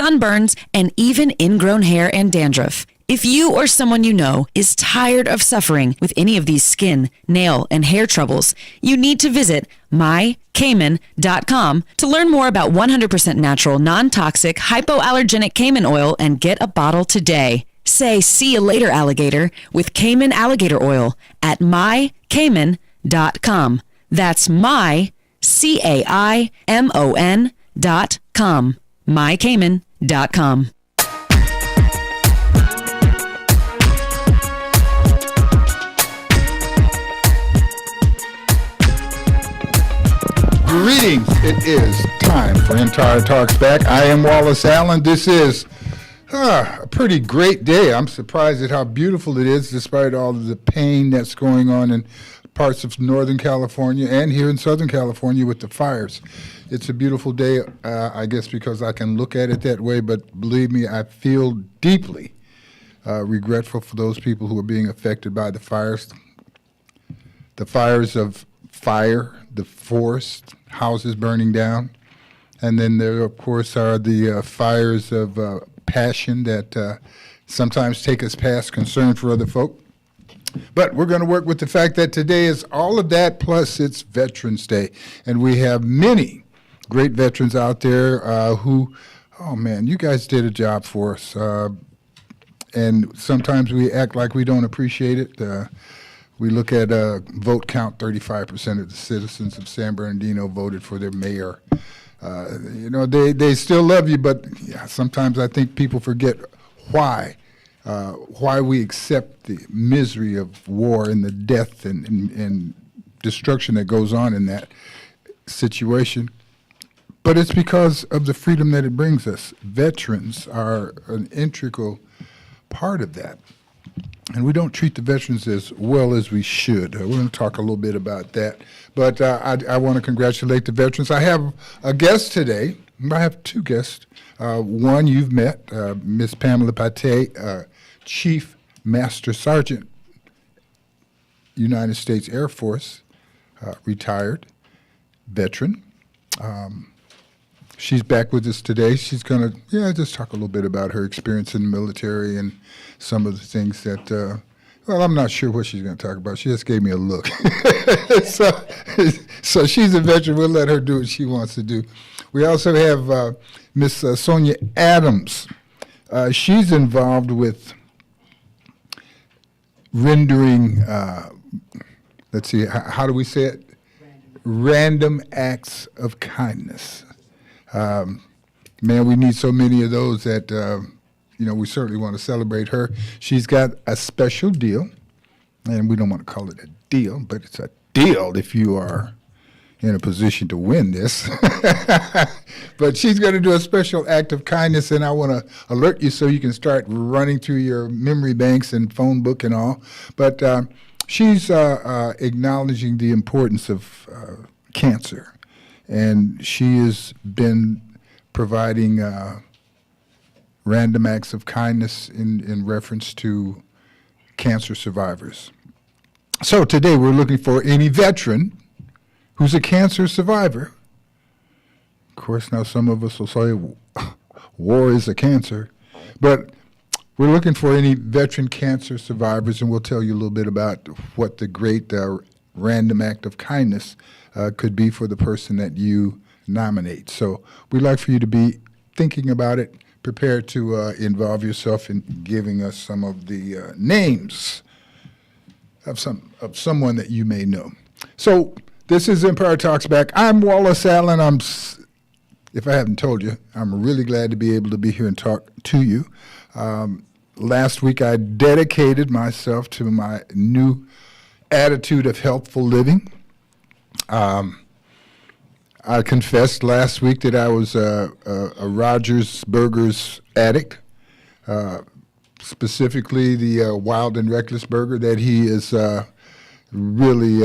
sunburns, and even ingrown hair and dandruff. If you or someone you know is tired of suffering with any of these skin, nail, and hair troubles, you need to visit mycayman.com to learn more about 100% natural, non-toxic, hypoallergenic Cayman oil and get a bottle today. Say see you later, alligator, with Cayman alligator oil at mycayman.com. That's mycayman.com. mycayman.com. Greetings. It is time for Entire Talks Back. I am Wallace Allen. This is a pretty great day. I'm surprised at how beautiful it is despite all of the pain that's going on in parts of Northern California and here in Southern California with the fires. It's a beautiful day, I guess, because I can look at it that way, but believe me, I feel deeply regretful for those people who are being affected by the fires. The fires of fire, the forest, houses burning down. And then there, of course, are the fires of passion that sometimes take us past concern for other folk. But we're going to work with the fact that today is all of that, plus it's Veterans Day. And we have many great veterans out there who, oh man, you guys did a job for us. And sometimes we act like we don't appreciate it. We look at vote count, 35% of the citizens of San Bernardino voted for their mayor. They still love you, but yeah, sometimes I think people forget why we accept the misery of war and the death and destruction that goes on in that situation. But it's because of the freedom that it brings us. Veterans are an integral part of that. And we don't treat the veterans as well as we should. We're going to talk a little bit about that. But I want to congratulate the veterans. I have a guest today. I have two guests. One you've met, Miss Pamela Pate, Chief Master Sergeant, United States Air Force, retired veteran. She's back with us today. She's going to, just talk a little bit about her experience in the military and some of the things that, I'm not sure what she's going to talk about. She just gave me a look. So she's a veteran. We'll let her do what she wants to do. We also have Miss Sonia Adams. She's involved with rendering, let's see, how do we say it? Random acts of kindness. Man, we need so many of those that, we certainly want to celebrate her. She's got a special deal, and we don't want to call it a deal, but it's a deal if you are in a position to win this. But she's going to do a special act of kindness, and I want to alert you so you can start running through your memory banks and phone book and all. But she's acknowledging the importance of cancer. And she has been providing random acts of kindness in reference to cancer survivors. So today we're looking for any veteran who's a cancer survivor. Of course, now some of us will say war is a cancer, but we're looking for any veteran cancer survivors, and we'll tell you a little bit about what the great random act of kindness could be for the person that you nominate. So we'd like for you to be thinking about it, prepared to involve yourself in giving us some of the names of someone that you may know. So this is Empire Talks Back. I'm Wallace Allen. If I haven't told you, I'm really glad to be able to be here and talk to you. Last week I dedicated myself to my new attitude of healthful living. I confessed last week that I was a Rogers Burgers addict, specifically the Wild and Reckless Burger that he is really,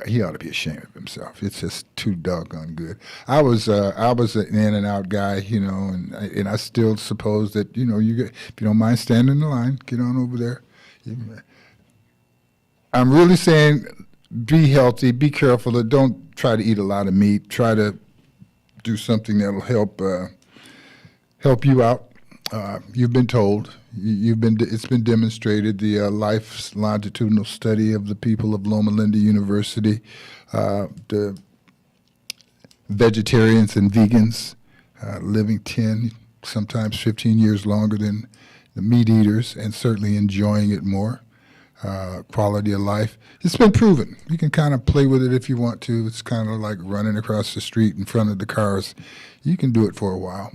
he ought to be ashamed of himself. It's just too doggone good. I was an in and out guy, and I still suppose that, if you don't mind standing in the line, get on over there. I'm really saying be healthy, be careful, don't try to eat a lot of meat. Try to do something that'll help help you out. You've been told, it's been demonstrated, the life's longitudinal study of the people of Loma Linda University, the vegetarians and vegans living 10, sometimes 15 years longer than the meat eaters, and certainly enjoying it more. Quality of life. It's been proven. You can kind of play with it if you want to. It's kind of like running across the street in front of the cars. You can do it for a while.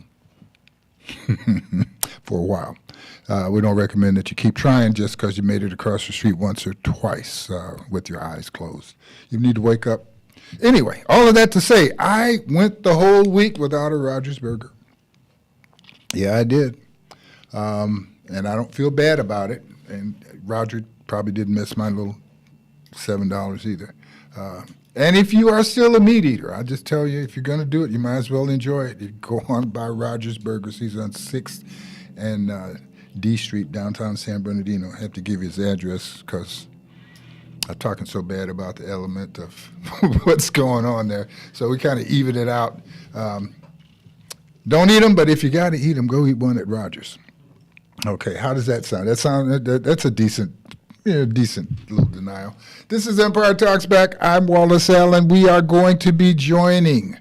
For a while. We don't recommend that you keep trying just because you made it across the street once or twice with your eyes closed. You need to wake up. Anyway, all of that to say, I went the whole week without a Rogers burger. Yeah, I did. And I don't feel bad about it. And Roger probably didn't miss my little $7 either. And if you are still a meat eater, I just tell you, if you're going to do it, you might as well enjoy it. You go on by Rogers Burgers. He's on 6th and D Street, downtown San Bernardino. I have to give you his address because I'm talking so bad about the element of what's going on there. So we kind of even it out. Don't eat them, but if you got to eat them, go eat one at Rogers. Okay, how does that sound? That's a decent little denial. This is Empire Talks Back. I'm Wallace Allen. We are going to be joining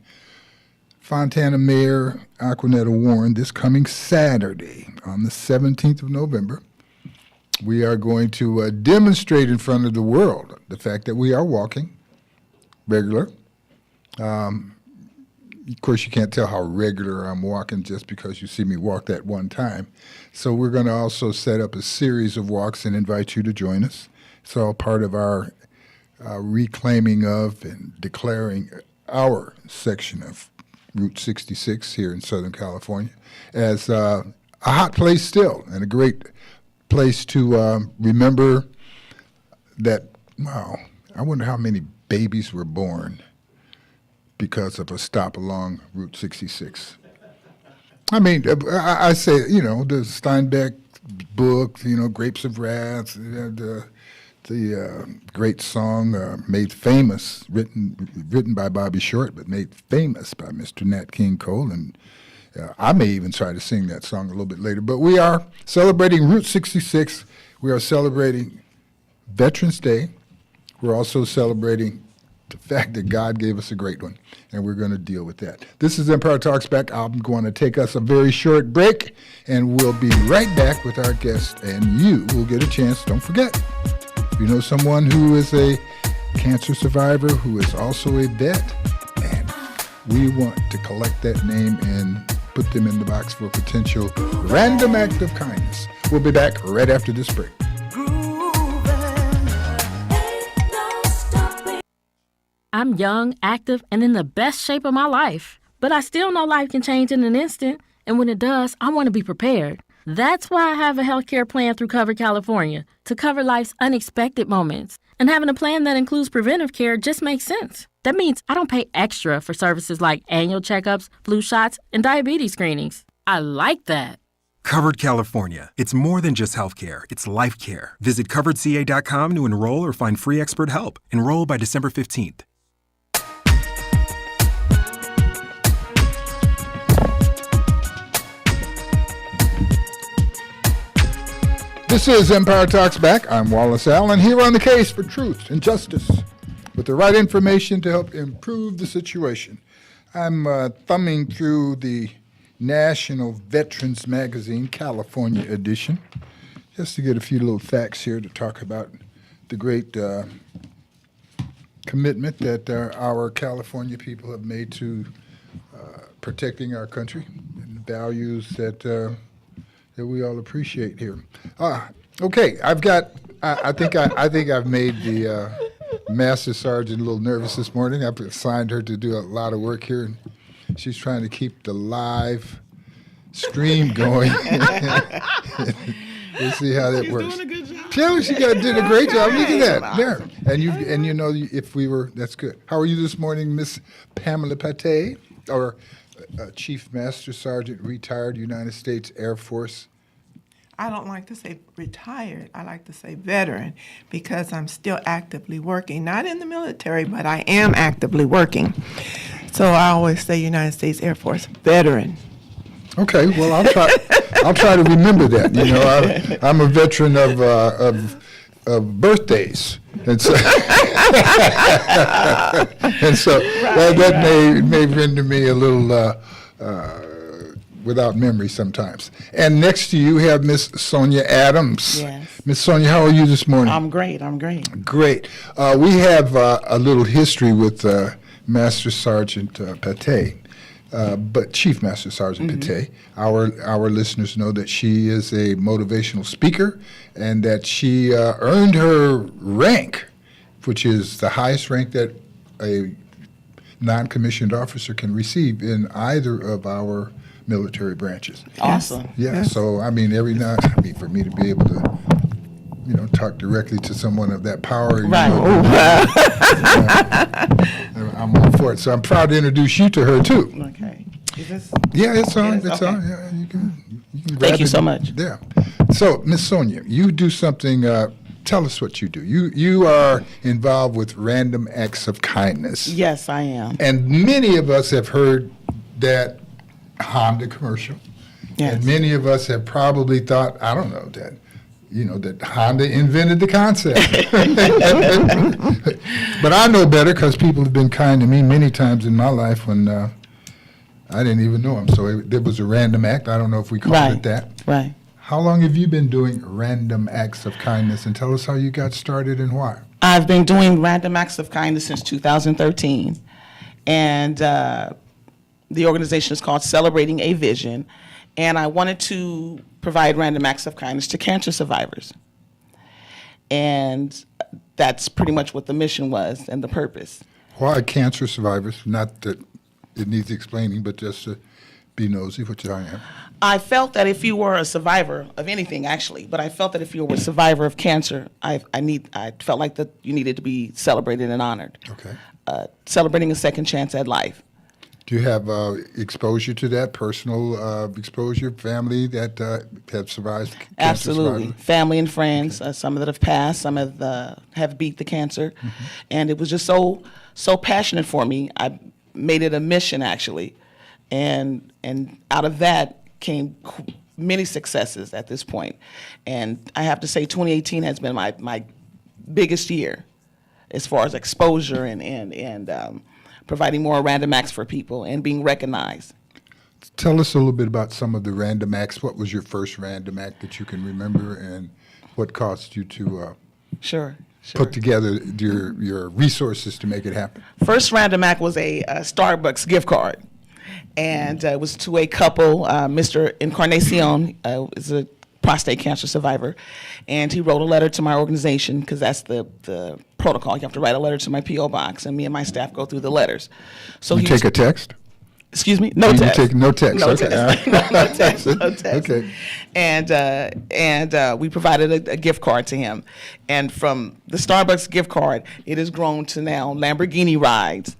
Fontana Mayor Aquanetta Warren this coming Saturday on the 17th of November. We are going to demonstrate in front of the world the fact that we are walking regular. Of course, you can't tell how regular I'm walking just because you see me walk that one time. So we're going to also set up a series of walks and invite you to join us. It's all part of our reclaiming of and declaring our section of Route 66 here in Southern California as a hot place still and a great place to remember that, wow, I wonder how many babies were born because of a stop along Route 66. I mean, I say, the Steinbeck book, Grapes of Wrath, the great song made famous, written by Bobby Short, but made famous by Mr. Nat King Cole. And I may even try to sing that song a little bit later. But we are celebrating Route 66. We are celebrating Veterans Day. We're also celebrating the fact that God gave us a great one, and we're going to deal with that. This is Empire Talks Back. I'm going to take us a very short break, and we'll be right back with our guest, and you will get a chance. Don't forget, if you know someone who is a cancer survivor, who is also a vet, and we want to collect that name and put them in the box for a potential random act of kindness. We'll be back right after this break. I'm young, active, and in the best shape of my life. But I still know life can change in an instant, and when it does, I want to be prepared. That's why I have a healthcare plan through Covered California, to cover life's unexpected moments. And having a plan that includes preventive care just makes sense. That means I don't pay extra for services like annual checkups, flu shots, and diabetes screenings. I like that. Covered California. It's more than just healthcare. It's life care. Visit coveredca.com to enroll or find free expert help. Enroll by December 15th. This is Empire Talks Back. I'm Wallace Allen, here on the case for truth and justice, with the right information to help improve the situation. I'm thumbing through the National Veterans Magazine, California edition, just to get a few little facts here to talk about the great commitment that our California people have made to protecting our country and the values that we all appreciate here. Okay, I've got. I think I've made the Master Sergeant a little nervous this morning. I've assigned her to do a lot of work here, and she's trying to keep the live stream going. We'll see how that works. She's doing a good job. Yeah, she did a great job. Look at that. There, and if we were, that's good. How are you this morning, Miss Pamela Pate, or Chief Master Sergeant, retired United States Air Force? I don't like to say retired. I like to say veteran because I'm still actively working. Not in the military, but I am actively working. So I always say United States Air Force veteran. Okay, well, I'll try to remember that. You know, I'm a veteran of birthdays, and so that may render me a little without memory sometimes. And next to you have Miss Sonia Adams. Yes. Miss Sonia, how are you this morning? I'm great. I'm great. Great. We have a little history with Master Sergeant Pate. But Chief Master Sergeant Pate, our listeners know that she is a motivational speaker and that she earned her rank, which is the highest rank that a non-commissioned officer can receive in either of our military branches. Awesome. Yeah, Yes. so I mean, for me to be able to, talk directly to someone of that power, Right. I'm all for it. So I'm proud to introduce you to her too. Okay. Is this? Yeah, it's on. Yes, It's okay. on. Yeah, you can grab Thank you it. so much. Yeah. So, Miss Sonia, you do something. Tell us what you do. You are involved with Random Acts of Kindness, Yes, I am. and many of us have heard that Honda commercial, Yes. and many of us have probably thought, I don't know, that Honda invented the concept. But I know better because people have been kind to me many times in my life when I didn't even know them. So there was a random act. I don't know if we call Right. it that. Right. How long have you been doing random acts of kindness? And tell us how you got started and why. I've been doing random acts of kindness since 2013, and the organization is called Celebrating a Vision, and I wanted to provide random acts of kindness to cancer survivors. And that's pretty much what the mission was and the purpose. Why cancer survivors? Not that it needs explaining, but just to be nosy, which I am. I felt that if you were a survivor of anything, actually, but I felt that if you were a survivor of cancer, I felt like that you needed to be celebrated and honored. Okay. Celebrating a second chance at life. Do you have exposure to that, personal exposure, family that have survived cancer? Absolutely. survival? Family and friends, some that have passed, some have beat the cancer. And it was just so passionate for me. I made it a mission, actually. And out of that came many successes at this point. And I have to say 2018 has been my biggest year as far as exposure and providing more random acts for people and being recognized. Tell us a little bit about some of the random acts. What was your first random act that you can remember, and what caused you to Sure. put together your resources to make it happen? First random act was a Starbucks gift card. And it was to a couple. Mr. Encarnacion is a prostate cancer survivor. And he wrote a letter to my organization, because that's the protocol. You have to write a letter to my P.O. box, and me and my staff go through the letters. So You take a text? Excuse me? No You text. take no text. No Okay. text. No text. No text. Okay. And we provided a gift card to him. And from the Starbucks gift card, it has grown to now Lamborghini rides,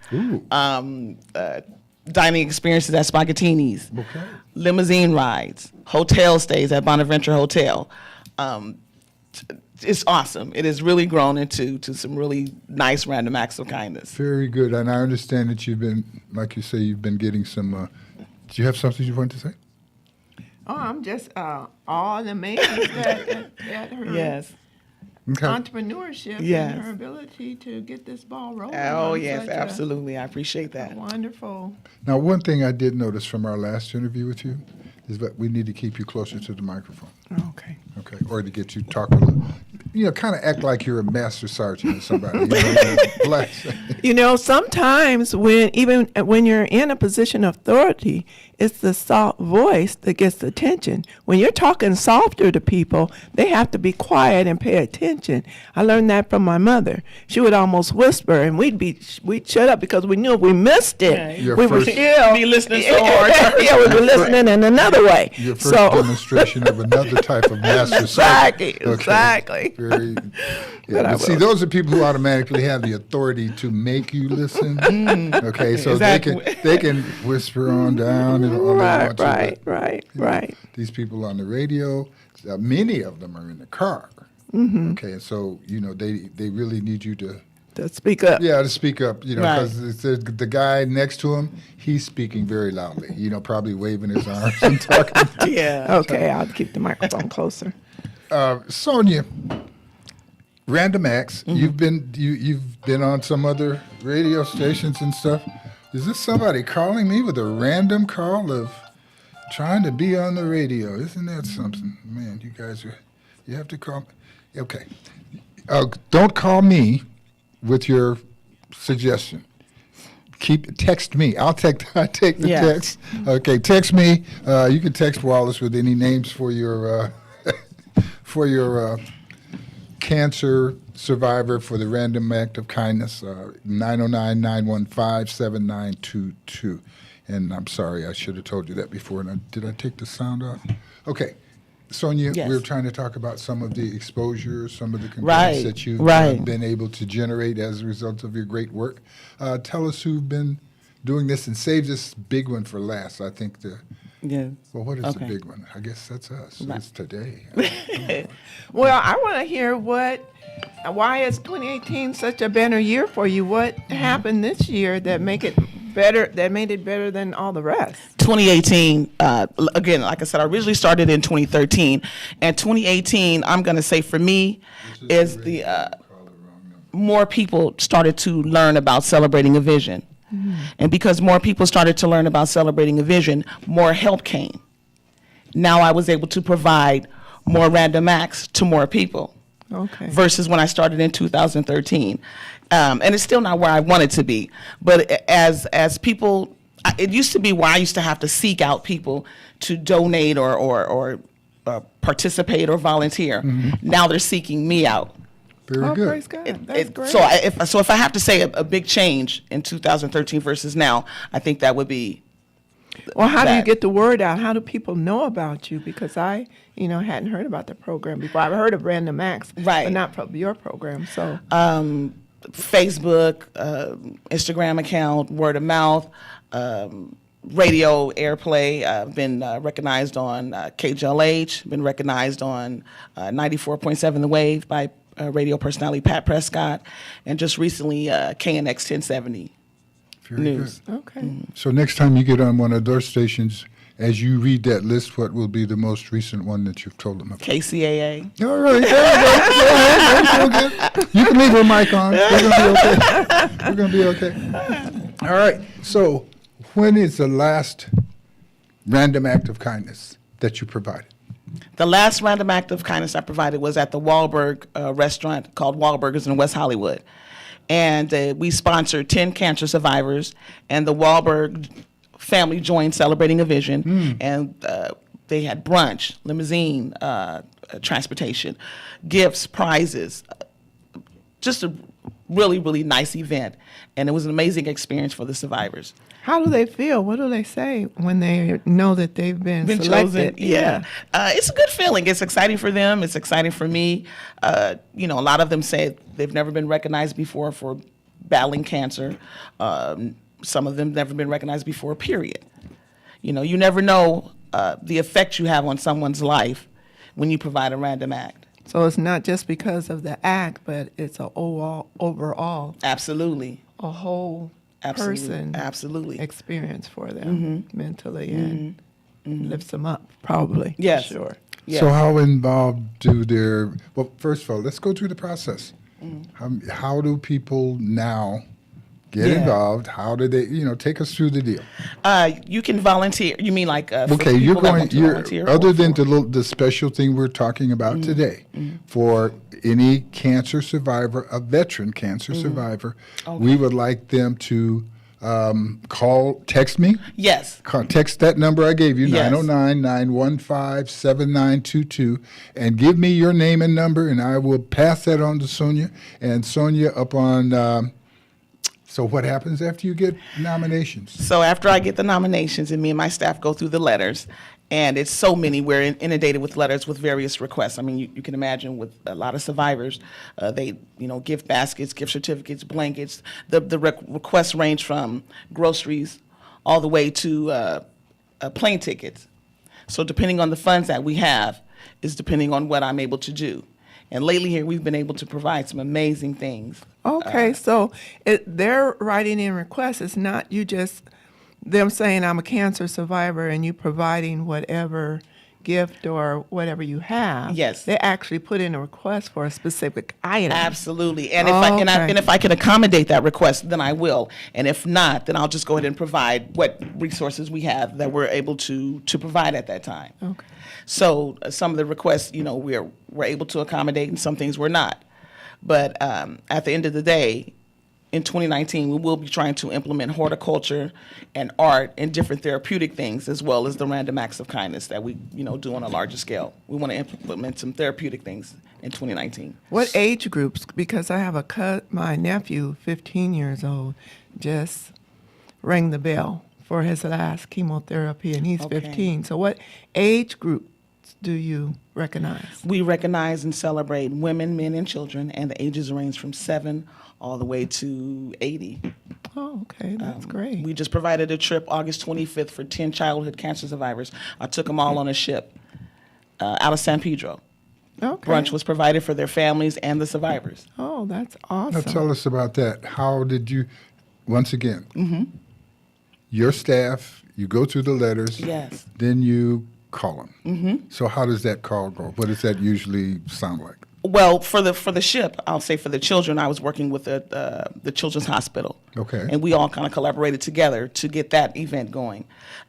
dining experiences at Spaghettini's, Okay. limousine rides, hotel stays at Bonaventure Hotel. It's awesome. It has really grown into some really nice random acts of kindness. Very good. And I understand that you've been, like you say, you've been getting some. Do you have something you want to say? Oh, I'm just all amazed at her Yes. Okay. entrepreneurship Yes. and her ability to get this ball rolling. Oh, on yes, such absolutely. I appreciate A that. wonderful. Now, one thing I did notice from our last interview with you is that we need to keep you closer to the microphone. Okay. Okay, or to get you to talk a little, kind of act like you're a master sergeant or somebody. Bless. Sometimes even when you're in a position of authority, it's the soft voice that gets the attention. When you're talking softer to people, they have to be quiet and pay attention. I learned that from my mother. She would almost whisper, and we'd shut up because we knew if we missed it, Your we would first- still Be listening so hard. yeah, we were listening in another way. Your first demonstration of another type of master sergeant. Exactly. Very. Yeah, but see, those are people who automatically have the authority to make you listen. Okay, so Exactly. they can whisper on down and all they want to. Right. These people on the radio, many of them are in the car. Okay, and so they really need you to To speak up. Yeah, to speak up, you know, Right. because the guy next to him, he's speaking very loudly, you know, probably waving his arms and talking. Yeah. Okay, I'll keep the microphone closer. Sonia, Random Acts, you've been on some other radio stations and stuff. Is this somebody calling me with a random call of trying to be on the radio? Isn't that something? Man, you have to call. Okay. Don't call me with your suggestion. Text me. I take the Yes. text. Okay, text me. You can text Wallace with any names for your cancer survivor for the Random Act of Kindness, 909-915-7922. And I'm sorry, I should have told you that before. And did I take the sound off? Okay. Sonia, Yes. we were trying to talk about some of the exposure, some of the complaints Right, that you've right. been able to generate as a result of your great work. Tell us who've been doing this, and save this big one for last. I think Yeah. well, what is Okay. the big one? I guess that's us. Right. It's today. Well, I want to hear why is 2018 such a better year for you? What happened this year that made it better than all the rest? 2018, again, like I said, I originally started in 2013. And 2018, I'm going to say for me, is the more people started to learn about celebrating a vision. And because more people started to learn about celebrating a vision, more help came. Now I was able to provide more random acts to more people. Okay. Versus when I started in 2013. And it's still not where I want it to be. But as people, it used to be where I used to have to seek out people to donate or participate or volunteer. Now they're seeking me out. Very Oh, good. praise God. That's great. So if I have to say a big change in 2013 versus now, I think that would be. Well, how do you that. get the word out? How do people know about you? Because I, hadn't heard about the program before. I've heard of Random Acts, Right. but not from your program. So, Facebook, Instagram account, word of mouth, radio airplay. I've been recognized on KCAA, been recognized on 94.7 The Wave by radio personality Pat Prescott, and just recently KNX 1070 Very News. good. okay. So next time you get on one of those stations, as you read that list, what will be the most recent one that you've told them about? KCAA. All right, there you go. Go ahead. That's okay. You can leave your mic on. We're going to be okay. We're going to be okay. All right. So when is the last random act of kindness that you provided? The last random act of kindness I provided was at the Wahlberg restaurant called Wahlburgers in West Hollywood. And we sponsored 10 cancer survivors, and the Wahlberg family joined Celebrating a Vision, and they had brunch, limousine, transportation, gifts, prizes, just a really, really nice event. And it was an amazing experience for the survivors. How do they feel? What do they say when they know that they've been selected? chosen. Yeah. It's a good feeling. It's exciting for them. It's exciting for me. A lot of them say they've never been recognized before for battling cancer. Some of them never been recognized before, period. You never know the effect you have on someone's life when you provide a random act. So it's not just because of the act, but it's a overall, Absolutely. a whole Absolutely. person Absolutely. experience for them mentally and lifts them up, probably. Yes. For sure. Yeah. So how involved well, first of all, let's go through the process. How do people now get Yeah. involved? How do they, take us through the deal? You can volunteer. You mean like for Okay, people that want to you're volunteer? other or than for- the special thing we're talking about today, for any cancer survivor, a veteran cancer survivor, we would like them to text me. Yes. Text that number I gave you, Yes. 909-915-7922, and give me your name and number, and I will pass that on to Sonia. And Sonia, so what happens after you get nominations? So after I get the nominations and me and my staff go through the letters, and it's so many, we're inundated with letters with various requests. I mean, you can imagine with a lot of survivors, they, gift baskets, gift certificates, blankets. The requests range from groceries all the way to plane tickets. So depending on the funds that we have is depending on what I'm able to do. And lately here, we've been able to provide some amazing things. Okay, so they're writing in requests. It's not you just them saying I'm a cancer survivor and you providing whatever gift or whatever you have. Yes. They actually put in a request for a specific item. Absolutely. And if I can accommodate that request, then I will. And if not, then I'll just go ahead and provide what resources we have that we're able to provide at that time. Okay. So some of the requests, we're able to accommodate, and some things we're not. But at the end of the day, in 2019, we will be trying to implement horticulture and art and different therapeutic things, as well as the random acts of kindness that we, do on a larger scale. We want to implement some therapeutic things in 2019. What age groups? Because I have my nephew, 15 years old, just rang the bell for his last chemotherapy, and he's Okay. 15. So what age groups do you recognize? We recognize and celebrate women, men, and children, and the ages range from 7 all the way to 80. Oh, okay, that's great. We just provided a trip August 25th for 10 childhood cancer survivors. I took them all on a ship out of San Pedro. Okay. Brunch was provided for their families and the survivors. Oh, that's Now awesome. tell us about that. How did you, once again, your staff, you go through the letters, Yes. then you call them. So how does that call go? What does that usually sound like? Well, for the ship, I'll say for the children, I was working with the Children's Hospital. Okay. And we all kind of collaborated together to get that event going.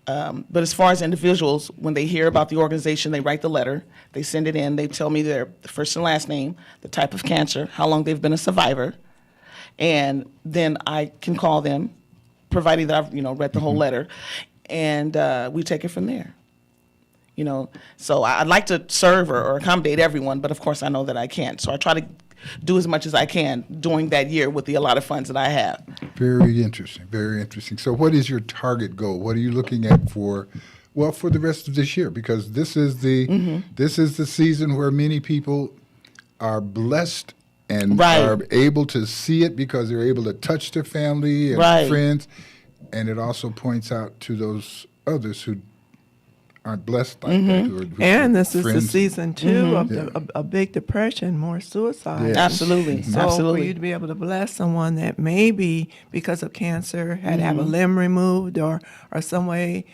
But as far as individuals, when they hear about the organization, they write the letter, they send it in, they tell me their first and last name, the type of cancer, how long they've been a survivor, and then I can call them, provided that I've read the whole letter, and we take it from there. So I'd like to serve or accommodate everyone, but of course I know that I can't. So I try to do as much as I can during that year with the allotted funds that I have. Very interesting, very interesting. So what is your target goal? What are you looking at for the rest of this year? Because this is the season where many people are blessed and Right. are able to see it because they're able to touch their family and Right. friends. And it also points out to those others who aren't blessed like that. Who And this is the friends. season too of Yeah. a big depression, more suicide. Yes. Absolutely, So absolutely. for you to be able to bless someone that maybe because of cancer had to have a limb removed or some way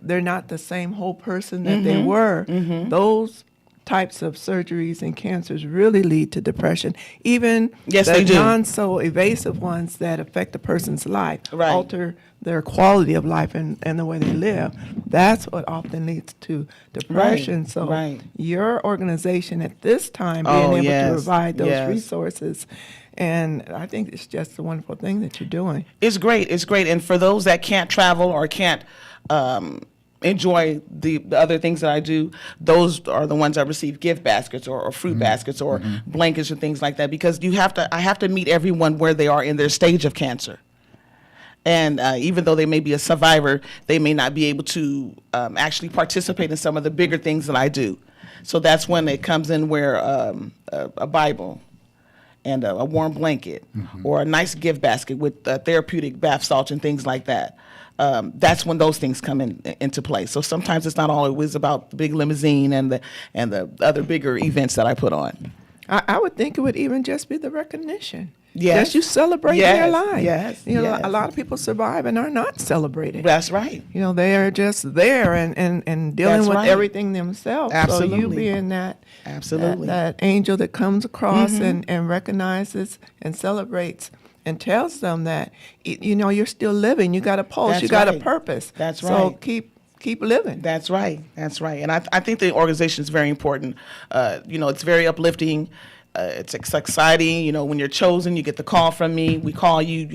they're not the same whole person that they were, those types of surgeries and cancers really lead to depression. Even Yes, the they do. non-so evasive ones that affect a person's life, Right. alter their quality of life and the way they live. That's what often leads to depression. Right, So right. your organization at this time being Oh, able yes, to provide those yes. resources, and I think it's just a wonderful thing that you're doing. It's great. It's great. And for those that can't travel or can't enjoy the other things that I do, those are the ones that receive gift baskets or fruit baskets or blankets or things like that, because I have to meet everyone where they are in their stage of cancer. And even though they may be a survivor, they may not be able to actually participate in some of the bigger things that I do. So that's when it comes in where a Bible and a warm blanket or a nice gift basket with therapeutic bath salts and things like that. That's when those things come into play. So sometimes it's not always about the big limousine and the other bigger events that I put on. I would think it would even just be the recognition. Yes. That you celebrate Yes, their life. yes, You know, yes. a lot of people survive and are not celebrated. That's right. You know, they are just there and dealing That's with right. everything themselves. So you Absolutely. being that Absolutely. that angel that comes across and recognizes and celebrates and tells them that you're still living. You got a pulse. That's you got a right. purpose. That's so right. keep living. That's right. That's right. And I think the organization is very important. It's very uplifting. It's exciting. When you're chosen, you get the call from me. We call you.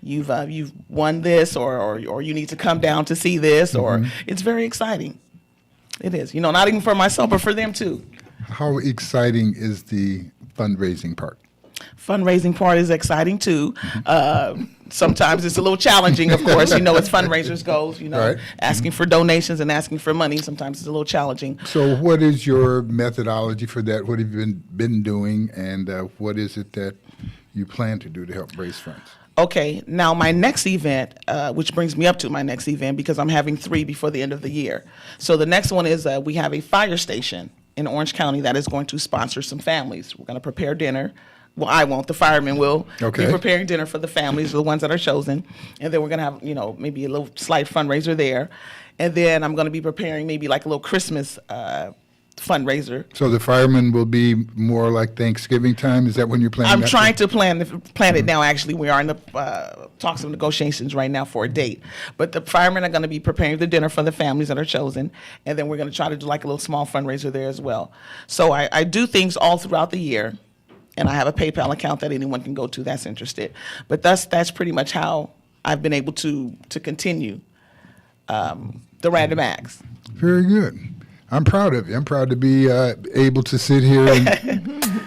You've won this, or you need to come down to see this, or it's very exciting. It is. Not even for myself, but for them too. How exciting is the fundraising part? Fundraising part is exciting too. Sometimes it's a little challenging, of course. It's fundraisers goals. Right. Asking for donations and asking for money. Sometimes it's a little challenging. So what is your methodology for that? What have you been doing, and what is it that you plan to do to help raise funds? Okay, now my next event, which brings me up to my next event, because I'm having 3 before the end of the year. So the next one is we have a fire station in Orange County that is going to sponsor some families. We're going to prepare dinner. Well, I won't. The firemen will Okay. be preparing dinner for the families, the ones that are chosen. And then we're going to have, maybe a little slight fundraiser there. And then I'm going to be preparing maybe like a little Christmas fundraiser. So the firemen will be more like Thanksgiving time? Is that when you're planning? I'm that? trying to plan it now. Actually, we are in the talks of negotiations right now for a date. But the firemen are going to be preparing the dinner for the families that are chosen, and then we're going to try to do like a little small fundraiser there as well. So I do things all throughout the year, and I have a PayPal account that anyone can go to that's interested. But that's pretty much how I've been able to continue the Random Acts. Very good. I'm proud of you. I'm proud to be able to sit here and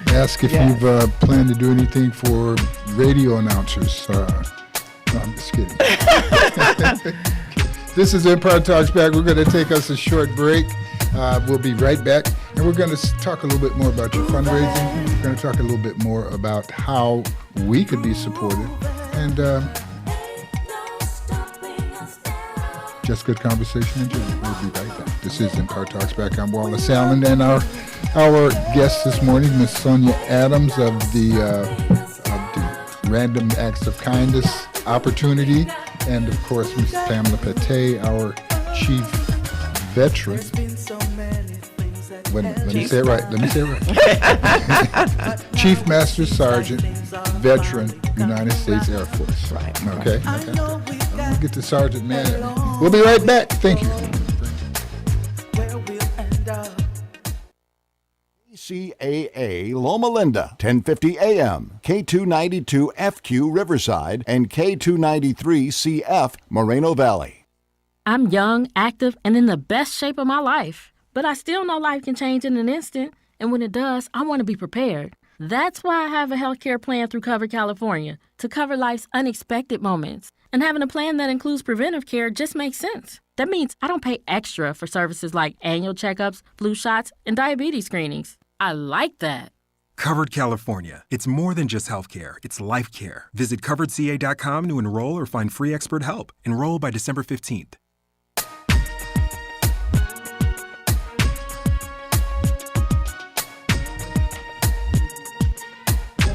ask if Yes. you've planned to do anything for radio announcers. No, I'm just kidding. This is Empire Talks Back. We're going to take us a short break. We'll be right back. And we're going to talk a little bit more about your fundraising. We're going to talk a little bit more about how we could be supported. And just good conversation and journey. We'll be right back. This is Empire Talks Back. I'm Wallace Allen, and our guest this morning, Miss Sonia Adams of the Random Acts of Kindness opportunity, and of course, Miss Pamela Pate, our chief veteran. Let me say it right. Chief Master Sergeant, veteran, United States Air Force. Right. Okay. We'll get to Sergeant Man. We'll be right back. Thank you. KCAA Loma Linda, 1050 AM, K292 FQ Riverside, and K293 CF Moreno Valley. I'm young, active, and in the best shape of my life. But I still know life can change in an instant, and when it does, I want to be prepared. That's why I have a healthcare plan through Cover California to cover life's unexpected moments. And having a plan that includes preventive care just makes sense. That means I don't pay extra for services like annual checkups, flu shots, and diabetes screenings. I like that. Covered California. It's more than just healthcare, it's life care. Visit coveredca.com to enroll or find free expert help. Enroll by December 15th.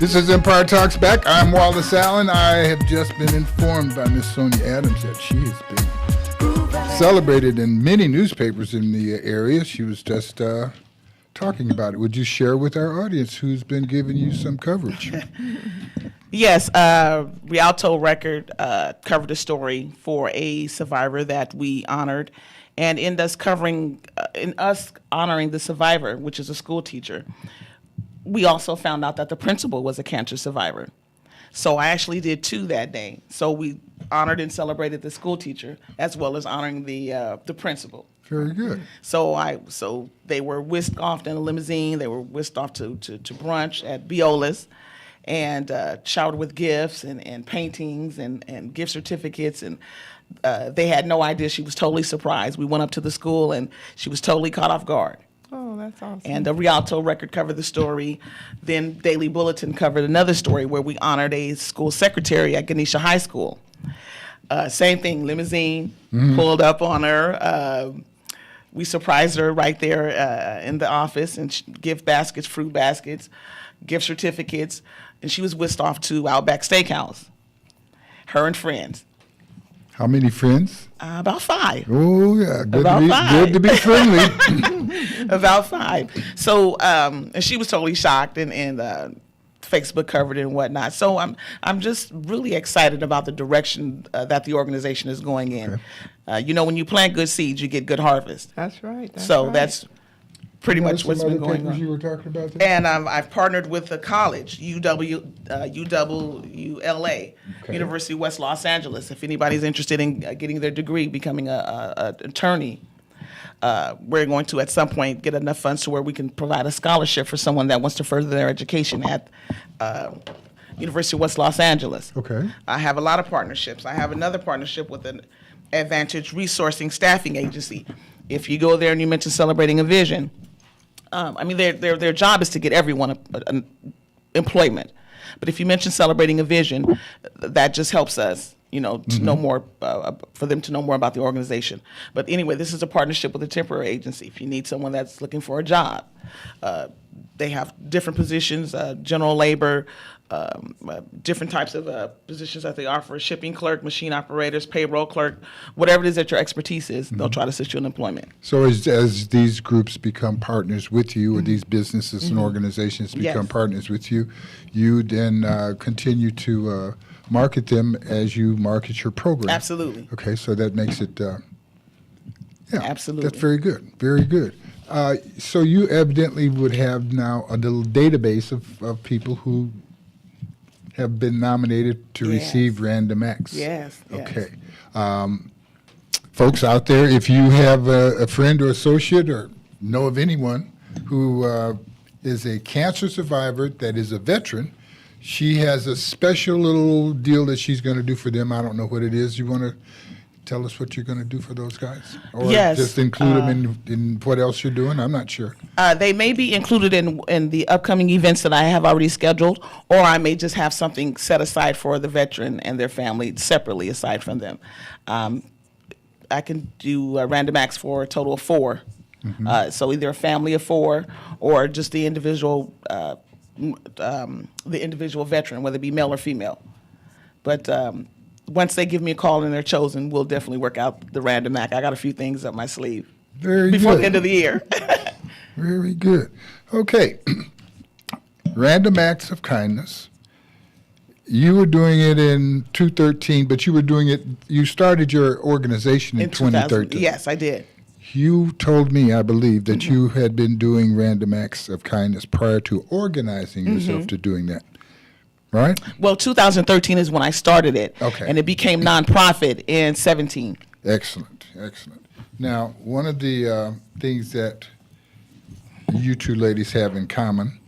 This is Empire Talks Back. I'm Wallace Allen. I have just been informed by Miss Sonia Adams that she has been celebrated in many newspapers in the area. She was just talking about it. Would you share with our audience who's been giving you some coverage? Yes, Rialto Record covered a story for a survivor that we honored, and in us honoring the survivor, which is a school teacher, we also found out that the principal was a cancer survivor. So I actually did two that day. So we honored and celebrated the school teacher as well as honoring the principal. Very good. So they were whisked off in a limousine. They were whisked off to brunch at Biola's and showered with gifts and paintings and gift certificates. And they had no idea. She was totally surprised. We went up to the school and she was totally caught off guard. Oh, that's awesome. And the Rialto Record covered the story. Then Daily Bulletin covered another story where we honored a school secretary at Ganesha High School. Same thing, limousine pulled up on her. We surprised her right there in the office, and gift baskets, fruit baskets, gift certificates, and she was whisked off to Outback Steakhouse, her and friends. How many friends? About 5. Oh, yeah. About 5. Good to be friendly. About 5. So, and she was totally shocked, and Facebook covered it and whatnot. So I'm just really excited about the direction that the organization is going in. Okay. When you plant good seeds, you get good harvest. That's right. That's pretty much what's Some been other going papers on. you were talking about there? And I've partnered with the college, UWLA, University of West Los Angeles. If anybody's interested in getting their degree, becoming an attorney, we're going to at some point get enough funds to where we can provide a scholarship for someone that wants to further their education at University of West Los Angeles. Okay. I have a lot of partnerships. I have another partnership with an Advantage Resourcing Staffing Agency. If you go there and you mention Celebrating a Vision, their job is to get everyone employment. But if you mention Celebrating a Vision, that just helps us, to know more, for them to know more about the organization. But anyway, this is a partnership with a temporary agency. If you need someone that's looking for a job, they have different positions, general labor, different types of positions that they offer: shipping clerk, machine operators, payroll clerk, whatever it is that your expertise is, they'll try to assist you in employment. So as these groups become partners with you, or these businesses and organizations become Yes. partners with you, you then continue to market them as you market your program. Absolutely. Okay, so that makes it, yeah, Absolutely. that's very good, very good. So you evidently would have now a little database of people who have been nominated to Yes. receive Random Acts. Yes, yes. Okay. Folks out there, if you have a friend or associate or know of anyone who is a cancer survivor that is a veteran, she has a special little deal that she's going to do for them. I don't know what it is. You want to tell us what you're going to do for those guys? Or Yes, just include them in what else you're doing? I'm not sure. They may be included in the upcoming events that I have already scheduled, or I may just have something set aside for the veteran and their family separately aside from them. I can do Random Acts for a total of 4. So either a family of 4 or just the individual veteran, whether it be male or female. But once they give me a call and they're chosen, we'll definitely work out the Random Act. I got a few things up my sleeve Very before good. the end of the year. Very good. Okay. Random Acts of Kindness. You were doing it in 2013, but you started your organization in 2013. Yes, I did. You told me, I believe, that you had been doing Random Acts of Kindness prior to organizing yourself to doing that, right? Well, 2013 is when I started it. Okay. And it became nonprofit in 17. Excellent, excellent. Now, one of the things that you two ladies have in common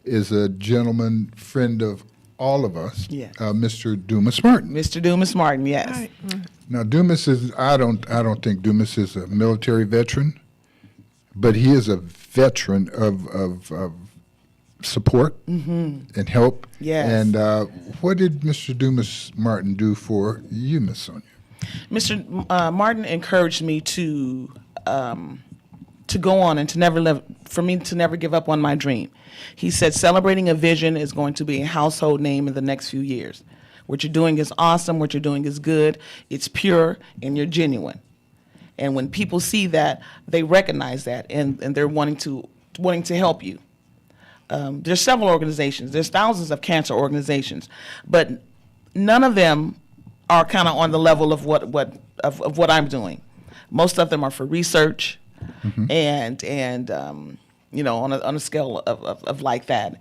is a gentleman friend of all of us, Yes. Mr. Dumas Martin. Mr. Dumas Martin, yes. Right. Now, Dumas is, I don't think Dumas is a military veteran, but he is a veteran of support and help. Yes. And what did Mr. Dumas Martin do for you, Miss Sonia? Mr. Martin encouraged me to go on and to never give up on my dream. He said, celebrating a vision is going to be a household name in the next few years. What you're doing is awesome. What you're doing is good. It's pure, and you're genuine. And when people see that, they recognize that, and they're wanting to help you. There's several organizations. There's thousands of cancer organizations, but none of them are kind of on the level of what I'm doing. Most of them are for research, and on a scale of like that.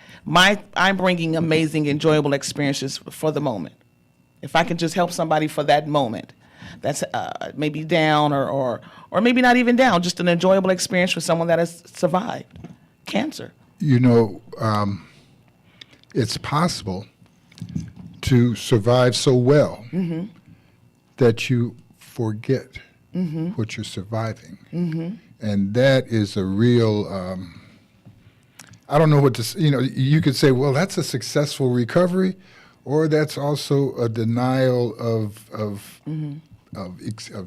I'm bringing amazing, enjoyable experiences for the moment. If I can just help somebody for that moment, that's maybe down or maybe not even down, just an enjoyable experience for someone that has survived cancer. You know, it's possible to survive so well that you forget what you're surviving. And that is a real, I don't know what to, you could say, well, that's a successful recovery, or that's also a denial of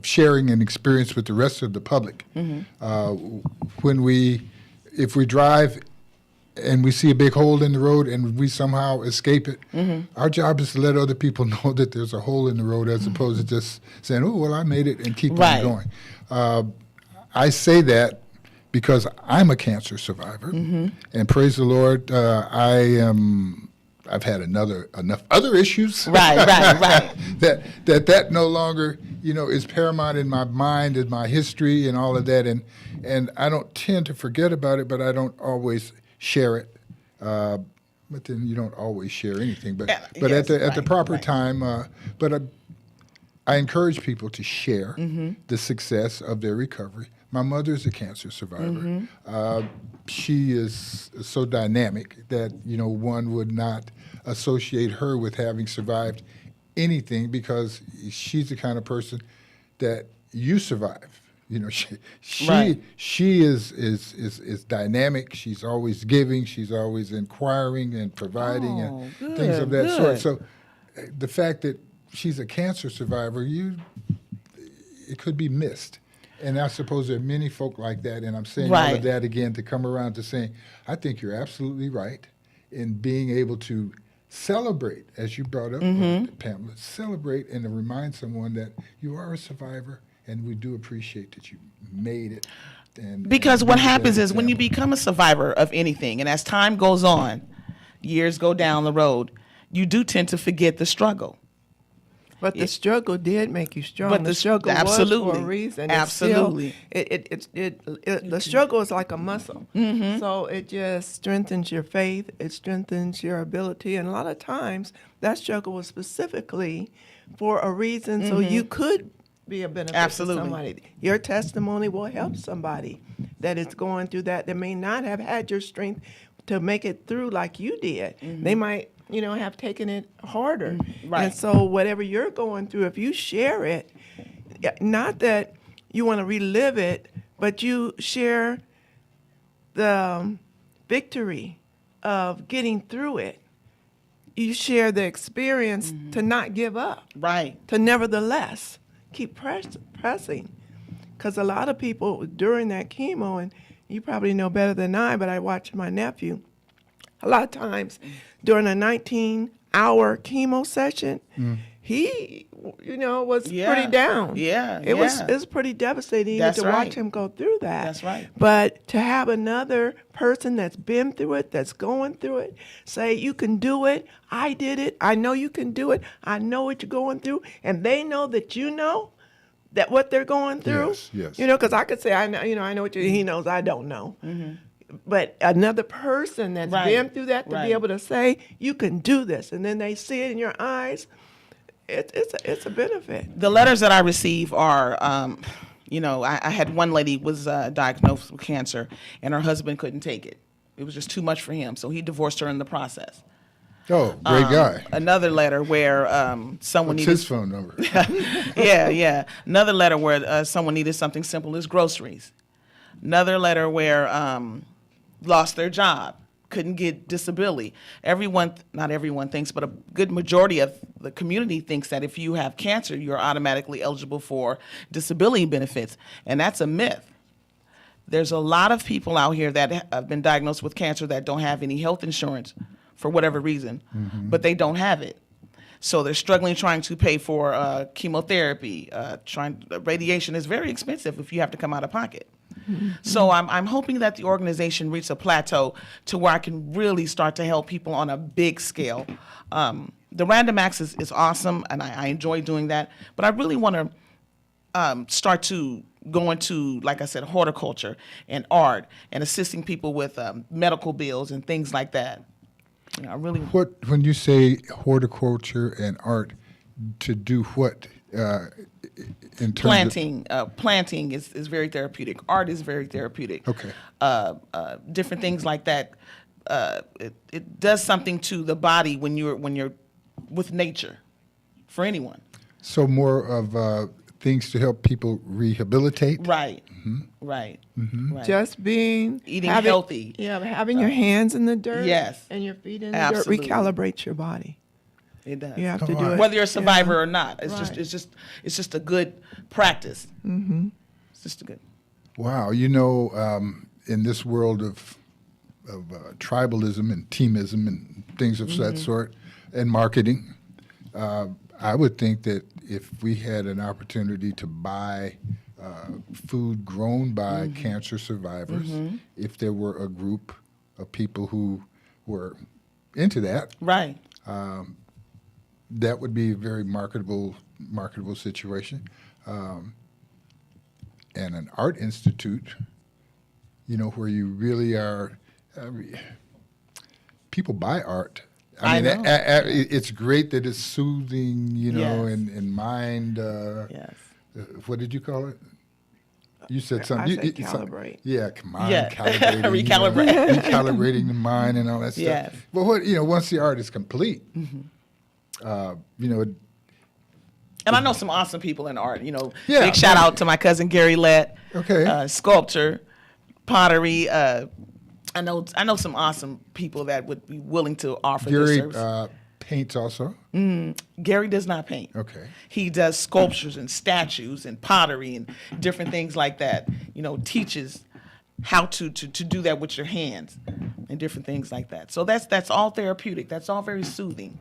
sharing an experience with the rest of the public. If we drive and we see a big hole in the road and we somehow escape it, our job is to let other people know that there's a hole in the road, as opposed to just saying, oh, well, I made it, and keep on going. I say that because I'm a cancer survivor, and praise the Lord, I've had enough other issues. Right. that no longer, is paramount in my mind and my history and all of that, and I don't tend to forget about it, but I don't always share it. But then you don't always share anything. But Yes, at the proper time, I encourage people to share the success of their recovery. My mother is a cancer survivor. She is so dynamic that one would not associate her with having survived anything, because she's the kind of person that you survive. She is dynamic. She's always giving. She's always inquiring and providing and things of that sort. So the fact that she's a cancer survivor, it could be missed. And I suppose there are many folk like that, and I'm saying all of that again to come around to saying, I think you're absolutely right in being able to celebrate, as you brought up, Pamela, celebrate and to remind someone that you are a survivor, and we do appreciate that you made it. Because what happens is when you example. become a survivor of anything, and as time goes on, years go down the road, you do tend to forget the struggle. But the struggle did make you strong. But the struggle was for absolutely. a reason. Absolutely. The struggle is like a muscle. So it just strengthens your faith. It strengthens your ability. And a lot of times that struggle was specifically for a reason so you could be a benefit Absolutely. to somebody. Your testimony will help somebody that is going through that may not have had your strength to make it through like you did. They might have taken it harder. Right. And so whatever you're going through, if you share it, not that you want to relive it, but you share the victory of getting through it. You share the experience to not give up. Right. To nevertheless keep pressing. Because a lot of people during that chemo, and you probably know better than I, but I watched my nephew, a lot of times during a 19-hour chemo session, he, was pretty down. It was pretty devastating even to watch him go through that. That's right. But to have another person that's been through it, that's going through it, say, you can do it, I did it, I know you can do it, I know what you're going through, and they know that you know that what they're going through. Yes. Because I could say, I know what he knows, I don't know. But another person that's been through that to be able to say, you can do this, and then they see it in your eyes, it's a benefit. The letters that I receive are, I had one lady was diagnosed with cancer, and her husband couldn't take it. It was just too much for him, so he divorced her in the process. Oh, great guy. Another letter where someone What's needed his phone number? yeah. Another letter where someone needed something simple as groceries. Another letter where lost their job, couldn't get disability. Not everyone thinks, but a good majority of the community thinks that if you have cancer, you're automatically eligible for disability benefits, and that's a myth. There's a lot of people out here that have been diagnosed with cancer that don't have any health insurance for whatever reason, but they don't have it. So they're struggling trying to pay for chemotherapy. Radiation is very expensive if you have to come out of pocket. So I'm hoping that the organization reaches a plateau to where I can really start to help people on a big scale. The Random Acts is awesome, and I enjoy doing that. But I really want to start to go into, like I said, horticulture and art and assisting people with medical bills and things like that. I really. When you say horticulture and art, to do what in terms planting? Planting is very therapeutic. Art is very therapeutic. Okay. Different things like that. It does something to the body when you're with nature, for anyone. So more of things to help people rehabilitate. Right. Right. Right. Just eating healthy. Yeah, having your hands in the dirt. Yes. And your feet in the Absolutely. dirt recalibrates your body. It does. You have to do it. Whether you're a survivor or not, it's Right. it's just a good practice. It's just a good. Wow, in this world of tribalism and teamism and things of that sort, and marketing, I would think that if we had an opportunity to buy food grown by cancer survivors, if there were a group of people who were into that, Right. that would be a very marketable situation. And an art institute, where you really are, people buy art. I mean, know. It's great that it's soothing, Yes. and mind. Yes. What did you call it? You said something. I said calibrate. Yeah, mind Yeah. calibrating. Recalibrate. Recalibrating the mind and all that stuff. Yes. But once the art is complete, And I know some awesome people in art. Yeah, Big shout out to my cousin Gary Lett. Okay. Sculpture, pottery. I know some awesome people that would be willing to offer this Gary service. paints also? Gary does not paint. Okay. He does sculptures and statues and pottery and different things like that. Teaches how to do that with your hands and different things like that. So that's all therapeutic. That's all very soothing.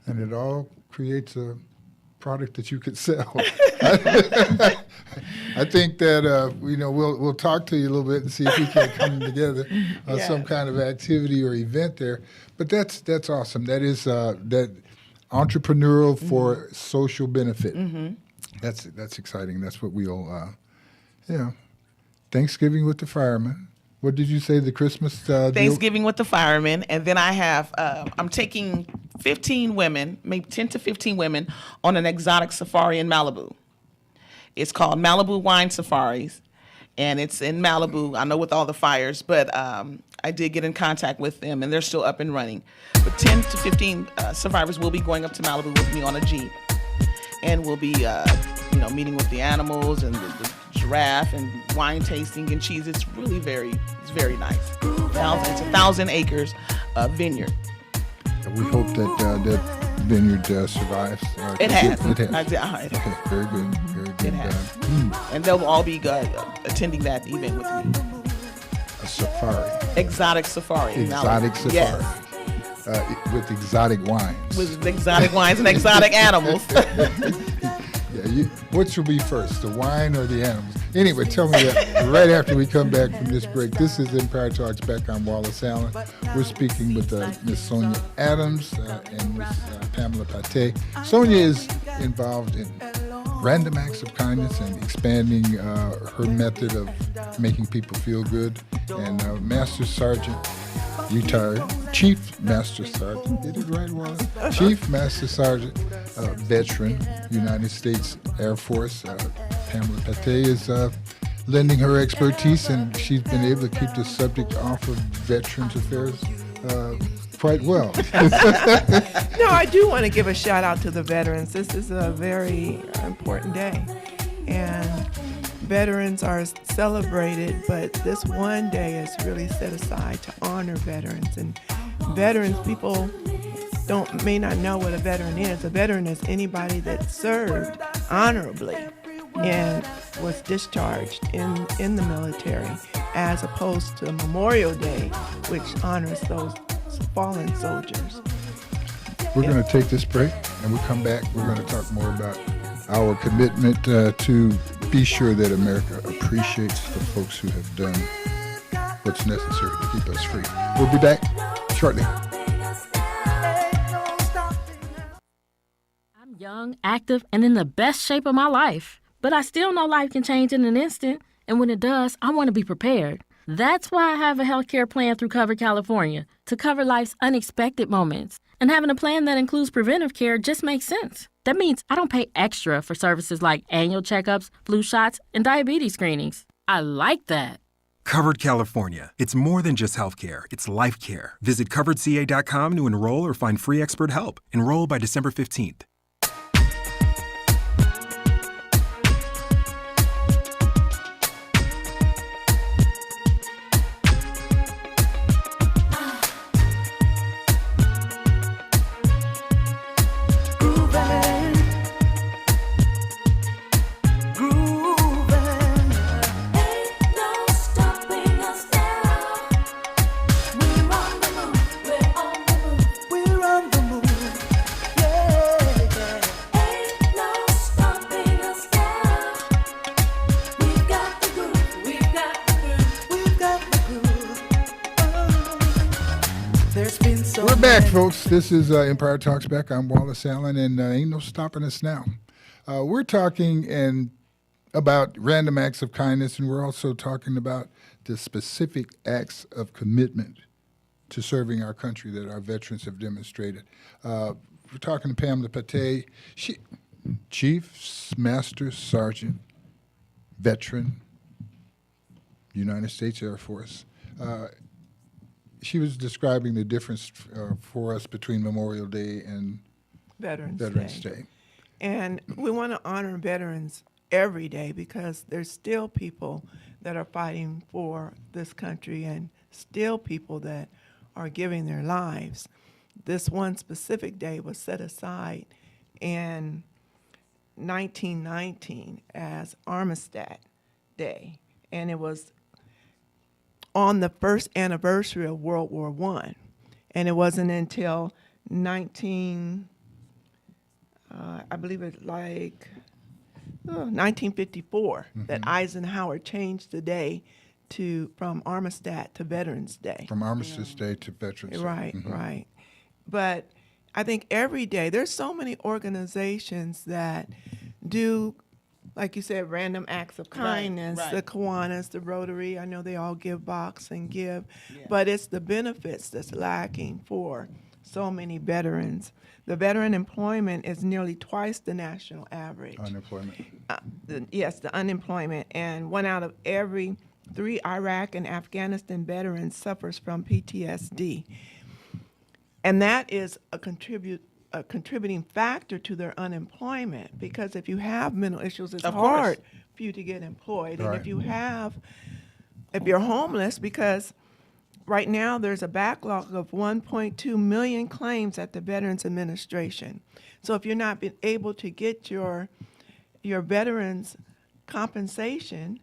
And it all creates a product that you could sell. I think that we'll talk to you a little bit and see if we can come together on some kind of activity or event there. But that's awesome. That is that entrepreneurial for social benefit. That's exciting. That's what we'll Thanksgiving with the firemen. What did you say? The Christmas Thanksgiving with the firemen, and then I have I'm taking 15 women, maybe 10 to 15 women, on an exotic safari in Malibu. It's called Malibu Wine Safaris, and it's in Malibu. I know with all the fires, but I did get in contact with them, and they're still up and running. But 10 to 15 survivors will be going up to Malibu with me on a Jeep, and we'll be meeting with the animals and the giraffe and wine tasting and cheese. It's really very nice. It's 1,000 acres vineyard. We hope that that vineyard survives. It has. It has. It has. Okay, very good. Very good. It has. And they'll all be attending that event with me. A safari. Exotic safari. Exotic safari. Yes. With exotic wines. With exotic wines and exotic animals. Which will be first, the wine or the animals? Anyway, tell me that right after we come back from this break. This is Empire Talks Back. I'm Wallace Allen. We're speaking with Miss Sonia Adams and Miss Pamela Pate. Sonia is involved in random acts of kindness and expanding her method of making people feel good. And Master Sergeant, retired Chief Master Sergeant, did it right, Wallace? Chief Master Sergeant, veteran, United States Air Force. Pamela Pate is lending her expertise, and she's been able to keep the subject off of Veterans Affairs quite well. No, I do want to give a shout out to the veterans. This is a very important day, and veterans are celebrated, but this one day is really set aside to honor veterans. And veterans, people may not know what a veteran is. A veteran is anybody that served honorably and was discharged in the military, as opposed to Memorial Day, which honors those fallen soldiers. We're going to take this break, and we'll come back. We're going to talk more about our commitment to be sure that America appreciates the folks who have done what's necessary to keep us free. We'll be back shortly. I'm young, active, and in the best shape of my life. But I still know life can change in an instant, and when it does, I want to be prepared. That's why I have a healthcare plan through Cover California, to cover life's unexpected moments. And having a plan that includes preventive care just makes sense. That means I don't pay extra for services like annual checkups, flu shots, and diabetes screenings. I like that. Covered California. It's more than just healthcare, it's life care. Visit coveredca.com to enroll or find free expert help. Enroll by December 15th. We're back, folks. This is Empire Talks Back. I'm Wallace Allen, and ain't no stopping us now. We're talking about random acts of kindness, and we're also talking about the specific acts of commitment to serving our country that our veterans have demonstrated. We're talking to Pamela Pate, Chief Master Sergeant, veteran, United States Air Force. She was describing the difference for us between Memorial Day and Veterans Day. And we want to honor veterans every day because there's still people that are fighting for this country and still people that are giving their lives. this one specific day was set aside in 1919 as Armistead Day, and it was on the first anniversary of World War I. And it wasn't until 1954 that Eisenhower changed the day from Armistead to Veterans Day. From Armistice Day to Veterans Day. Right, right. But I think every day there's so many organizations that do, like you said, random acts of kindness. right. The Kiwanis, the Rotary. I know they all give box and give, but it's the benefits that's lacking for so many veterans. The veteran employment is nearly twice the national average. Unemployment. The unemployment, and 1 out of every 3 Iraq and Afghanistan veterans suffers from PTSD. And that is a contributing factor to their unemployment, because if you have mental issues, it's Of hard course. for you to get employed. Right. And if you're homeless, because right now there's a backlog of 1.2 million claims at the Veterans Administration. So if you're not been able to get your veterans compensation,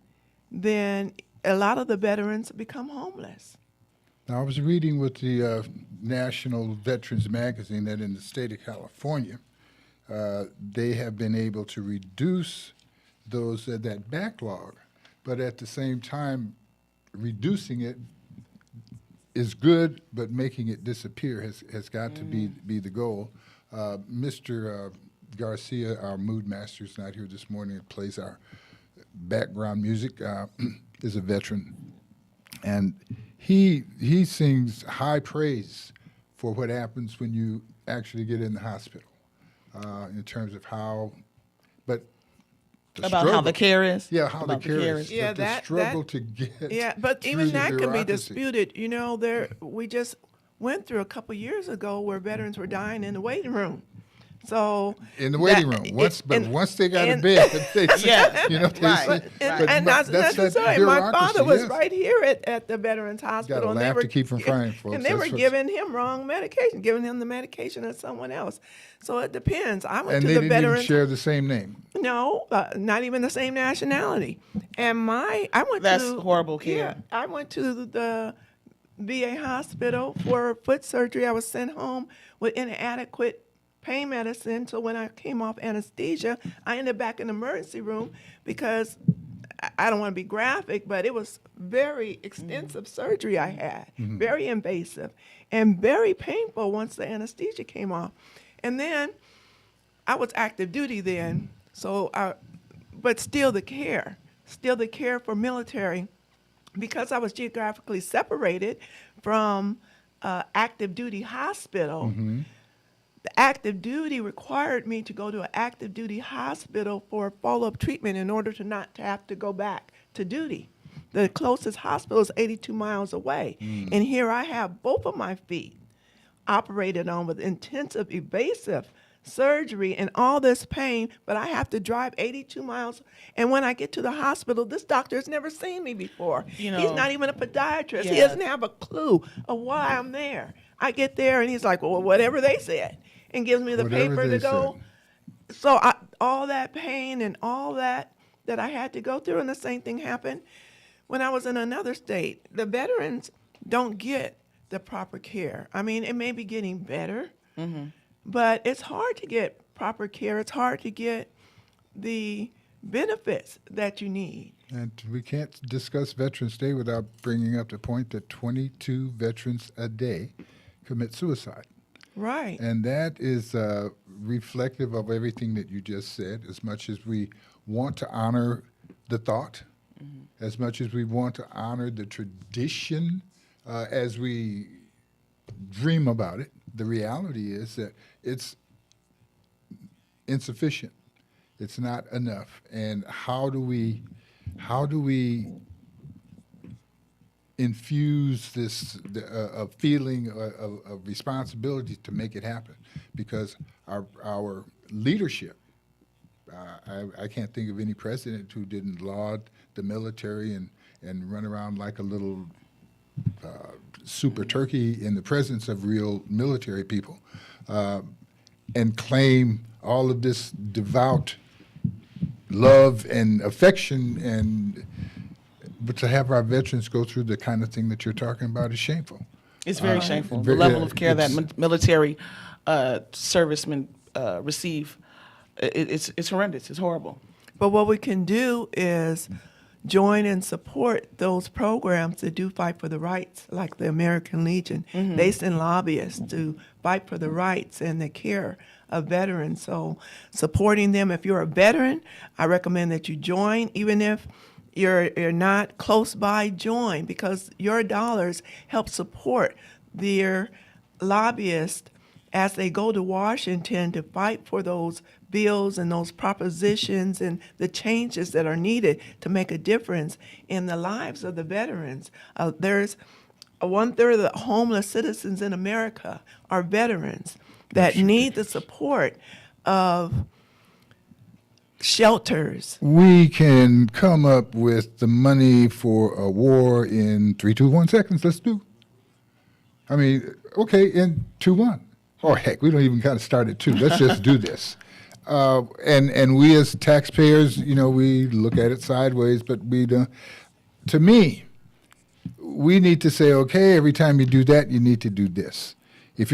then a lot of the veterans become homeless. Now, I was reading with the National Veterans Magazine that in the state of California, they have been able to reduce that backlog, but at the same time, reducing it is good, but making it disappear has got to be the goal. Mr. Garcia, our mood master, is not here this morning. It plays our background music. Is a veteran, and he sings high praise for what happens when you actually get in the hospital, in terms of how, but the About how struggle- the care is? Yeah, how the About the care care is. is. Yeah, but the that- struggle that- to get. Yeah, but through even the that can be bureaucracy. disputed. You know, we just went through a couple years ago where veterans were dying in the waiting room. So In the waiting that- room, once they got in and- bed, they Yeah. you know, they Right. say, and but not that's that necessarily. My bureaucracy, father was yes. right here at the Veterans Hospital. and they laugh were to keep from crying, folks. And they That's were what's- giving him wrong medication, giving him the medication of someone else. So it depends. I went And to they the didn't even Veterans. share the same name. No, not even the same nationality. And I went That's to horrible care. Yeah, I went to the VA hospital for foot surgery. I was sent home with inadequate pain medicine. So when I came off anesthesia, I ended back in the emergency room because I don't want to be graphic, but it was very extensive surgery I had, very invasive and very painful once the anesthesia came off. And then I was active duty then, but still the care for military, because I was geographically separated from active duty hospital. The active duty required me to go to an active duty hospital for follow-up treatment in order to not to have to go back to duty. The closest hospital is 82 miles away. And here I have both of my feet operated on with intensive evasive surgery and all this pain, but I have to drive 82 miles. And when I get to the hospital, this doctor has never seen me before. You know, he's not even a podiatrist. He yeah. doesn't have a clue of why I'm there. I get there and he's like, well, whatever they said, and gives me the Whatever paper they to go. So all that pain and all that I had to go through, and the same thing happened when I was in another state. The veterans don't get the proper care. I mean, it may be getting better, but it's hard to get proper care. It's hard to get the benefits that you need. And we can't discuss Veterans Day without bringing up the point that 22 veterans a day commit suicide. Right. And that is reflective of everything that you just said. As much as we want to honor the thought, as much as we want to honor the tradition, as we dream about it, the reality is that it's insufficient. It's not enough. And how do we infuse a feeling of responsibility to make it happen? Because our leadership, I can't think of any president who didn't laud the military and run around like a little super turkey in the presence of real military people, and claim all of this devout love and affection, but to have our veterans go through the kind of thing that you're talking about is shameful. It's very shameful. very- The level yeah, of care that it's- military servicemen receive, it's horrendous. It's horrible. But what we can do is join and support those programs that do fight for the rights, like the American Legion. They send lobbyists to fight for the rights and the care of veterans. So supporting them, if you're a veteran, I recommend that you join, even if you're not close by, join, because your dollars help support their lobbyists as they go to Washington to fight for those bills and those propositions and the changes that are needed to make a difference in the lives of the veterans. There's 1/3 of the homeless citizens in America are veterans that need the support of shelters. We can come up with the money for a war in 3, 2, 1 seconds. Let's do. I mean, okay, in 2, 1. Or heck, we don't even kind of start at 2. Let's just do this. And we as taxpayers, we look at it sideways, but we don't. To me, we need to say, okay, every time you do that, you need to do this. If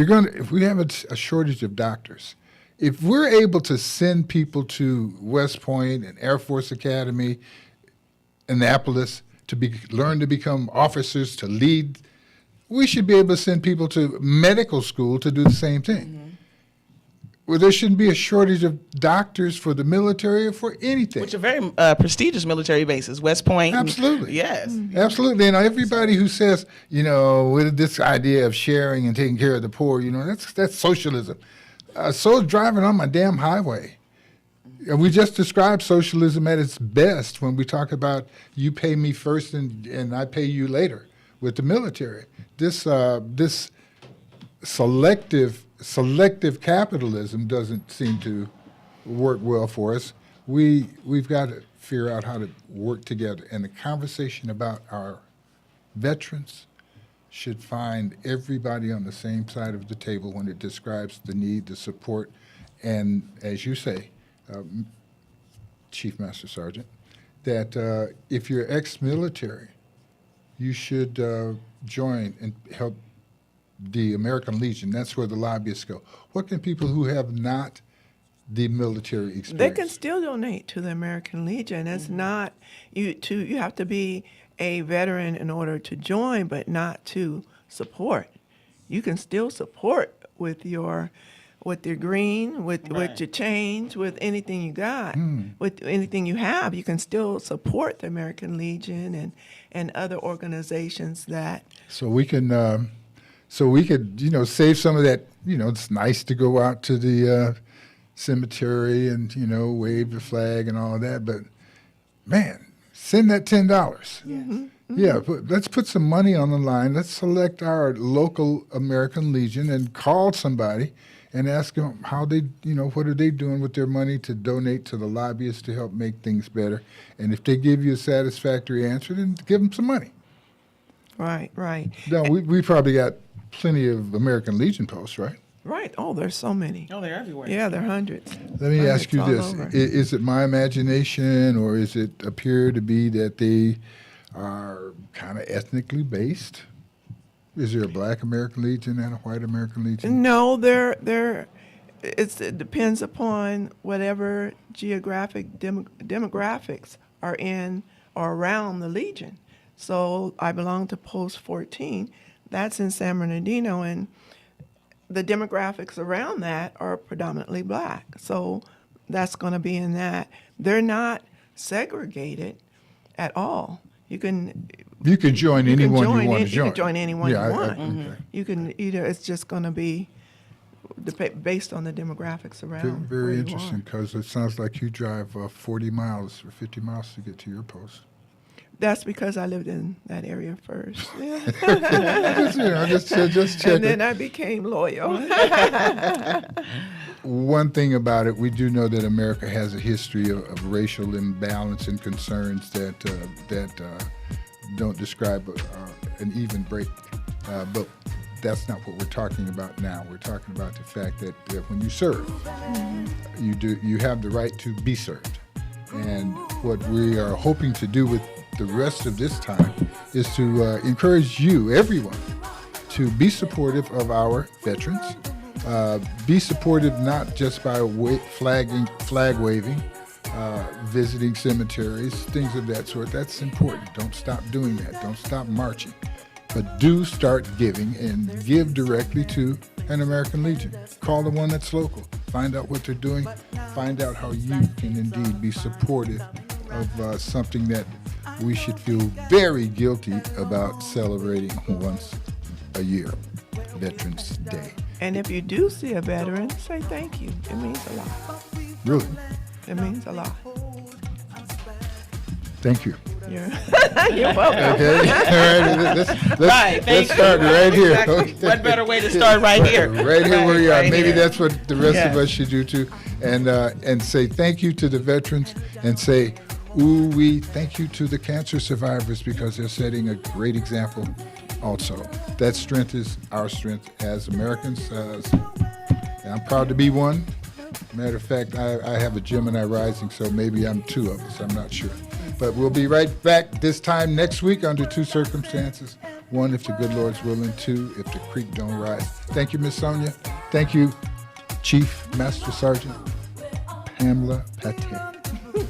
we have a shortage of doctors, if we're able to send people to West Point and Air Force Academy, Annapolis, learn to become officers, to lead, we should be able to send people to medical school to do the same thing. Well, there shouldn't be a shortage of doctors for the military or for anything. Which are very prestigious military bases, West Point. Absolutely. Yes. Absolutely. And everybody who says, with this idea of sharing and taking care of the poor, that's socialism. So is driving on my damn highway. And we just described socialism at its best when we talk about you pay me first and I pay you later with the military. This selective capitalism doesn't seem to work well for us. We've got to figure out how to work together. And the conversation about our veterans should find everybody on the same side of the table when it describes the need, the support, and as you say, Chief Master Sergeant, that if you're ex-military, you should join and help the American Legion. That's where the lobbyists go. What can people who have not the military experience? They can still donate to the American Legion. It's not you have to be a veteran in order to join, but not to support. You can still support with your green, with your change, with anything you got, with anything you have. You can still support the American Legion and other organizations that. So we can. So we could, save some of that. It's nice to go out to the cemetery and wave the flag and all of that, but man, send that $10. Yes. Yeah, let's put some money on the line. Let's select our local American Legion and call somebody and ask them how they, what are they doing with their money to donate to the lobbyists to help make things better. And if they give you a satisfactory answer, then give them some money. Right. No, we probably got plenty of American Legion posts, right? Right. Oh, there's so many. Oh, they're everywhere. Yeah, there are hundreds. Let me ask you Hundreds this. all over. Is it my imagination or is it appear to be that they are kind of ethnically based? Is there a black American Legion and a white American Legion? No, it depends upon whatever geographic demographics are in or around the Legion. So I belong to Post 14. That's in San Bernardino, and the demographics around that are predominantly black. So that's going to be in that. They're not segregated at all. You can join anyone you want to join. You can join anyone you want. Okay. You can it's just going to be based on the demographics around. where Very you interesting, are. because it sounds like you drive 40 miles or 50 miles to get to your post. That's because I lived in that area first. Just And checking. then I became loyal. One thing about it, we do know that America has a history of racial imbalance and concerns that don't describe an even break. But that's not what we're talking about now. We're talking about the fact that when you serve, you have the right to be served. And what we are hoping to do with the rest of this time is to encourage you, everyone, to be supportive of our veterans. Be supportive not just by flag waving, visiting cemeteries, things of that sort. That's important. Don't stop doing that. Don't stop marching. But do start giving, and give directly to an American Legion. Call the one that's local. Find out what they're doing. Find out how you can indeed be supportive of something that we should feel very guilty about celebrating once a year, Veterans Day. And if you do see a veteran, say thank you. It means a lot. Really? It means a lot. Thank you. You're welcome. Okay. All right. Let's start right here. Exactly. Okay. What better way to start right here? Right here where you are. Right Maybe here. that's what the rest of us should do too. And say thank you to the veterans, and say, we thank you to the cancer survivors, because they're setting a great example also. That strength is our strength as Americans. And I'm proud to be one. Matter of fact, I have a Gemini rising, so maybe I'm two of us. I'm not sure. But we'll be right back this time next week under two circumstances. One, if the good Lord's willing. Two, if the creek don't rise. Thank you, Miss Sonia. Thank you, Chief Master Sergeant Pamela Pate.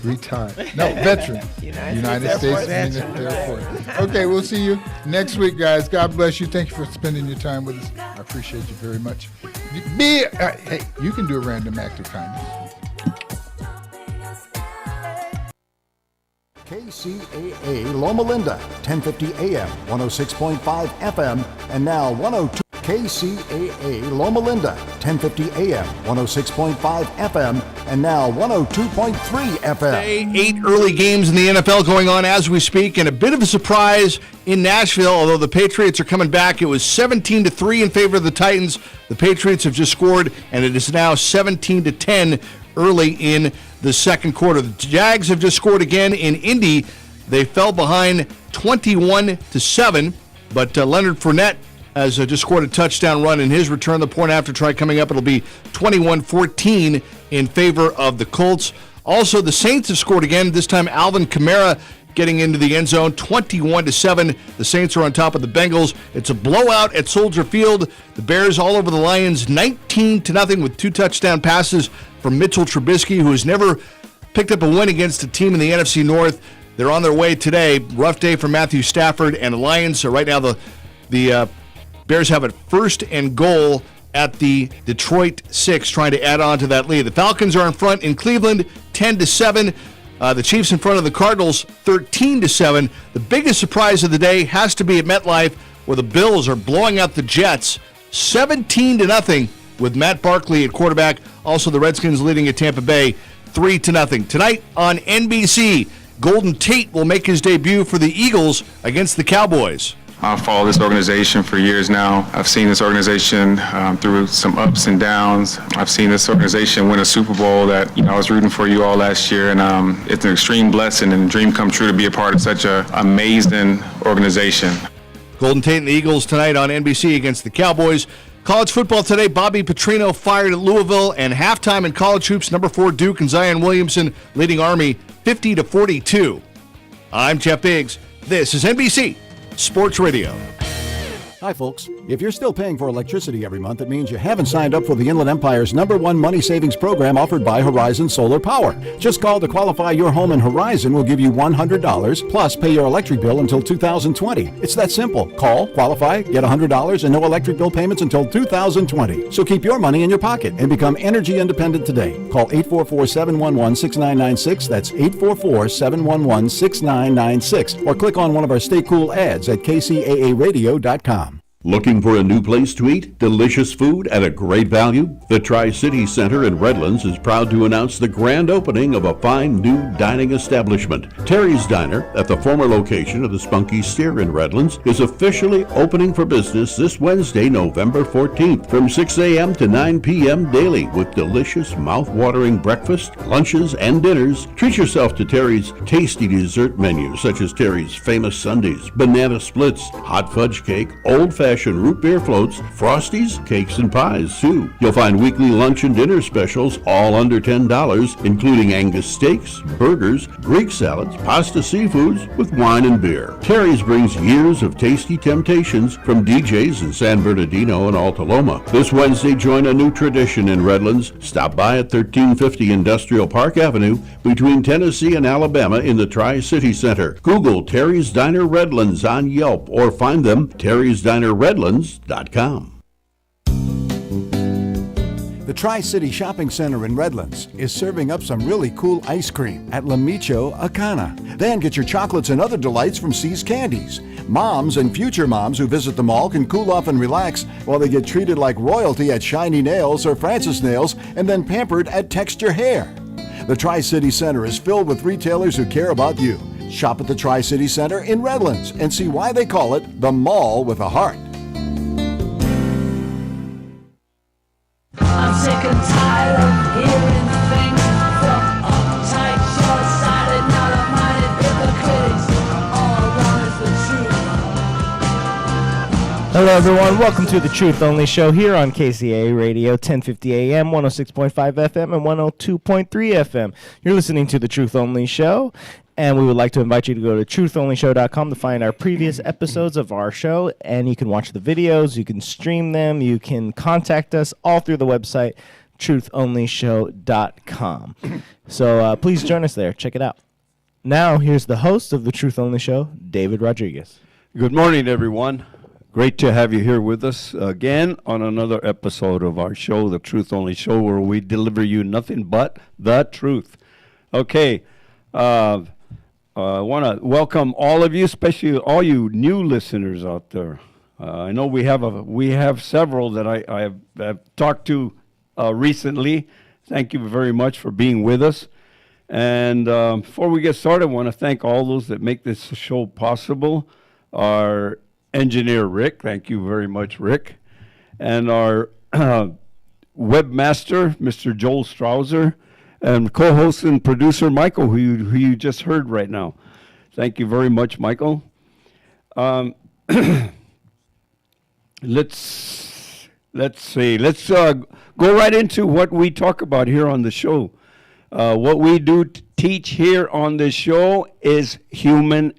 Retired. No, veteran. United States Air Force. Okay, we'll see you next week, guys. God bless you. Thank you for spending your time with us. I appreciate you very much. Hey, you can do a random act of kindness. KCAA Loma Linda, 1050 AM, 106.5 FM, and now 102. KCAA Loma Linda, 1050 AM, 106.5 FM, and now 102.3 FM. Today, 8 early games in the NFL going on as we speak, and a bit of a surprise in Nashville. Although the Patriots are coming back, it was 17-3 in favor of the Titans. The Patriots have just scored, and it is now 17-10 early in the second quarter. The Jags have just scored again in Indy. They fell behind 21-7, but Leonard Fournette has just scored a touchdown run in his return. The point after try coming up, it'll be 21-14 in favor of the Colts. Also, the Saints have scored again. This time, Alvin Kamara getting into the end zone, 21-7. The Saints are on top of the Bengals. It's a blowout at Soldier Field. The Bears all over the Lions, 19-0 with 2 touchdown passes from Mitchell Trubisky, who has never picked up a win against a team in the NFC North. They're on their way today. Rough day for Matthew Stafford and the Lions. So right now the Bears have it 1st and goal at the Detroit 6, trying to add on to that lead. The Falcons are in front in Cleveland, 10-7. The Chiefs in front of the Cardinals, 13-7. The biggest surprise of the day has to be at MetLife, where the Bills are blowing out the Jets, 17-0, with Matt Barkley at quarterback. Also, the Redskins leading at Tampa Bay, 3-0. Tonight on NBC, Golden Tate will make his debut for the Eagles against the Cowboys. I've followed this organization for years now. I've seen this organization through some ups and downs. I've seen this organization win a Super Bowl that I was rooting for you all last year, and it's an extreme blessing and a dream come true to be a part of such an amazing organization. Golden Tate and the Eagles tonight on NBC against the Cowboys. College football today, Bobby Petrino fired at Louisville, and halftime in college hoops, number 4 Duke and Zion Williamson leading Army 50-42. I'm Jeff Biggs. This is NBC Sports Radio. Hi, folks. If you're still paying for electricity every month, it means you haven't signed up for the Inland Empire's #1 money savings program offered by Horizon Solar Power. Just call to qualify your home, and Horizon will give you $100 plus pay your electric bill until 2020. It's that simple. Call, qualify, get $100 and no electric bill payments until 2020. So keep your money in your pocket and become energy independent today. Call 844-711-6996. That's 844-711-6996. Or click on one of our Stay Cool ads at kcaaradio.com. Looking for a new place to eat? Delicious food at a great value? The Tri-City Center in Redlands is proud to announce the grand opening of a fine new dining establishment. Terry's Diner, at the former location of the Spunky Steer in Redlands, is officially opening for business this Wednesday, November 14th, from 6 a.m. to 9 p.m. daily, with delicious, mouth-watering breakfast, lunches, and dinners. Treat yourself to Terry's tasty dessert menus, such as Terry's famous sundaes, banana splits, hot fudge cake, old-fashioned root beer floats, frosties, cakes, and pies, too. You'll find weekly lunch and dinner specials, all under $10, including Angus steaks, burgers, Greek salads, pasta seafoods, with wine and beer. Terry's brings years of tasty temptations from DJs in San Bernardino and Alta Loma. This Wednesday, join a new tradition in Redlands. Stop by at 1350 Industrial Park Avenue between Tennessee and Alabama in the Tri-City Center. Google Terry's Diner Redlands on Yelp or find them terrysdinerredlands.com. The Tri-City Shopping Center in Redlands is serving up some really cool ice cream at La Micho Acana. Then get your chocolates and other delights from C's Candies. Moms and future moms who visit the mall can cool off and relax while they get treated like royalty at Shiny Nails or Francis Nails and then pampered at Texture Hair. The Tri-City Center is filled with retailers who care about you. Shop at the Tri-City Center in Redlands and see why they call it the Mall with a Heart. I'm sick and tired of hearing things from uptight, short-sighted, narrow-minded hypocrites. All I want is the truth. Hello, everyone. Welcome to the Truth Only Show here on KCAA Radio, 1050 AM, 106.5 FM, and 102.3 FM. You're listening to the Truth Only Show. And we would like to invite you to go to truthonlyshow.com to find our previous episodes of our show. And you can watch the videos, you can stream them, you can contact us all through the website, truthonlyshow.com. So please join us there. Check it out. Now, here's the host of the Truth Only Show, David Rodriguez. Good morning, everyone. Great to have you here with us again on another episode of our show, The Truth Only Show, where we deliver you nothing but the truth. Okay. I want to welcome all of you, especially all you new listeners out there. I know we have several that I have talked to recently. Thank you very much for being with us. And before we get started, I want to thank all those that make this show possible. Our engineer, Rick. Thank you very much, Rick. And our webmaster, Mr. Joel Strouser. And co-host and producer Michael, who you just heard right now. Thank you very much, Michael. Let's see. Let's go right into what we talk about here on the show. What we do teach here on the show is human